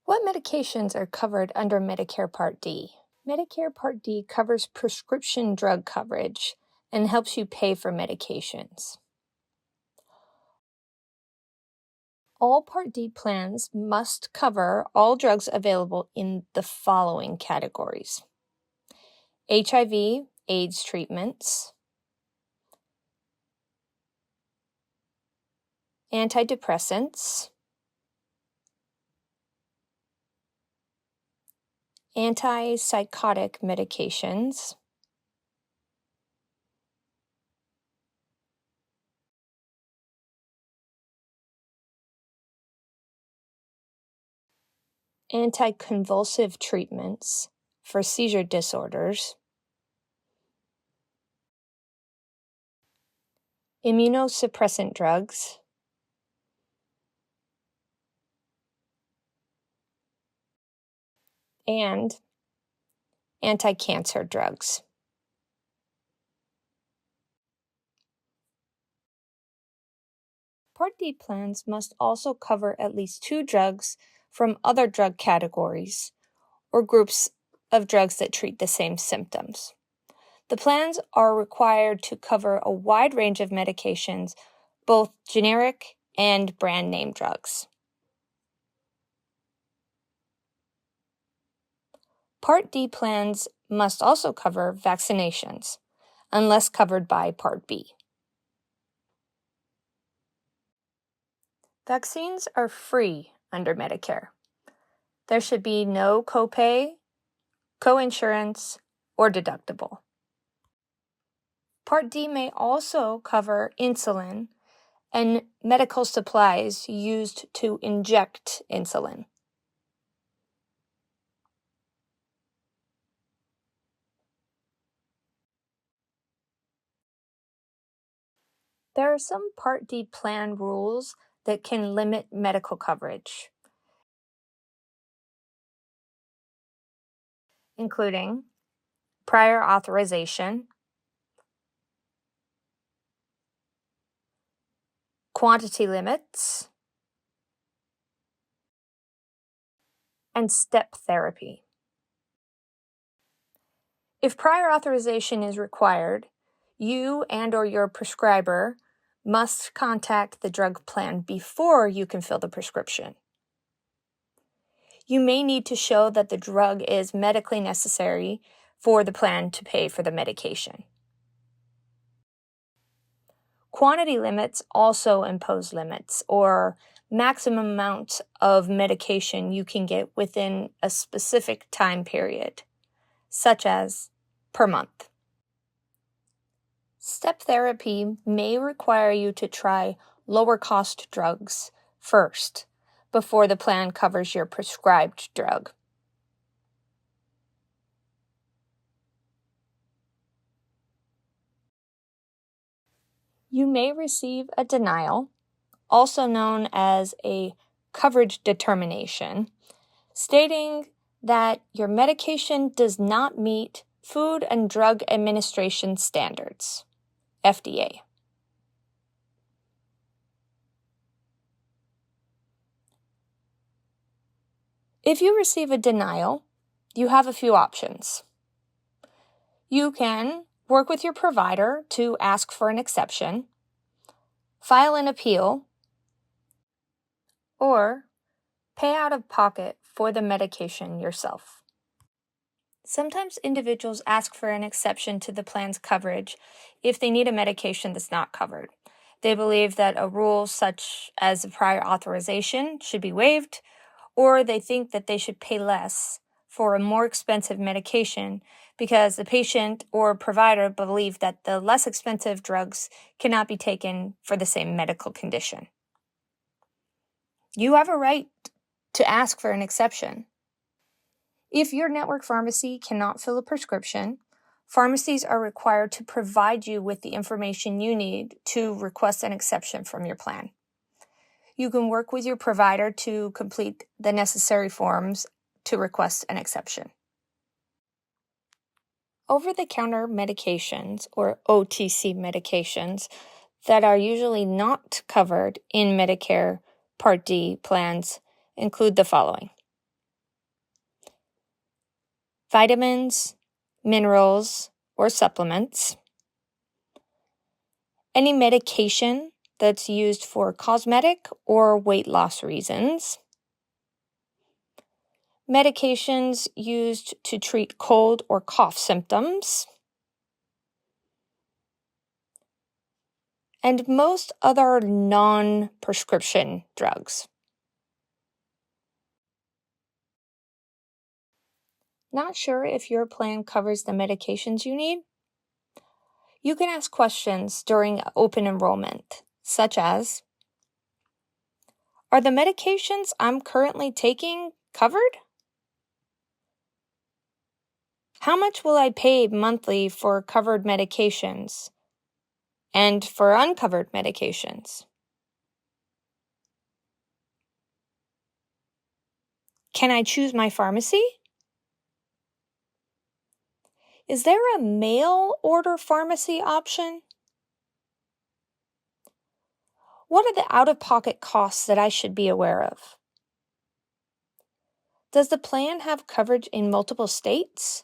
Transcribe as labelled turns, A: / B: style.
A: What medications are covered under Medicare Part D? Medicare Part D covers prescription drug coverage and helps you pay for medications. All Part D plans must cover all drugs available in the following categories: HIV/AIDS treatments, antidepressants, antipsychotic medications, anticonvulsive treatments for seizure disorders, immunosuppressant drugs, and anti-cancer drugs. Part D plans must also cover at least 2 drugs from other drug categories or groups of drugs that treat the same symptoms. The plans are required to cover a wide range of medications, both generic and brand name drugs. Part D plans must also cover vaccinations, unless covered by Part B. Vaccines are free under Medicare. There should be no copay, coinsurance, or deductible. Part D may also cover insulin and medical supplies used to inject insulin. There are some Part D plan rules that can limit medical coverage, including prior authorization, quantity limits, and step therapy. If prior authorization is required, you and/or your prescriber must contact the drug plan before you can fill the prescription. You may need to show that the drug is medically necessary for the plan to pay for the medication. Quantity limits also impose limits or maximum amounts of medication you can get within a specific time period, such as per month. Step therapy may require you to try lower-cost drugs first before the plan covers your prescribed drug. You may receive a denial, also known as a coverage determination, stating that your medication does not meet Food and Drug Administration standards, FDA. If you receive a denial, you have a few options. You can work with your provider to ask for an exception, file an appeal, or pay out of pocket for the medication yourself. Sometimes individuals ask for an exception to the plan's coverage if they need a medication that's not covered. They believe that a rule such as a prior authorization should be waived, or they think that they should pay less for a more expensive medication because the patient or provider believe that the less expensive drugs cannot be taken for the same medical condition. You have a right to ask for an exception. If your network pharmacy cannot fill a prescription, pharmacies are required to provide you with the information you need to request an exception from your plan. You can work with your provider to complete the necessary forms to request an exception. Over-the-counter medications, or OTC medications, that are usually not covered in Medicare Part D plans include the following: vitamins, minerals, or supplements, any medication that's used for cosmetic or weight loss reasons, medications used to treat cold or cough symptoms, and most other non-prescription drugs. Not sure if your plan covers the medications you need? You can ask questions during open enrollment, such as, are the medications I'm currently taking covered? How much will I pay monthly for covered medications and for uncovered medications? Can I choose my pharmacy? Is there a mail order pharmacy option? What are the out-of-pocket costs that I should be aware of? Does the plan have coverage in multiple states?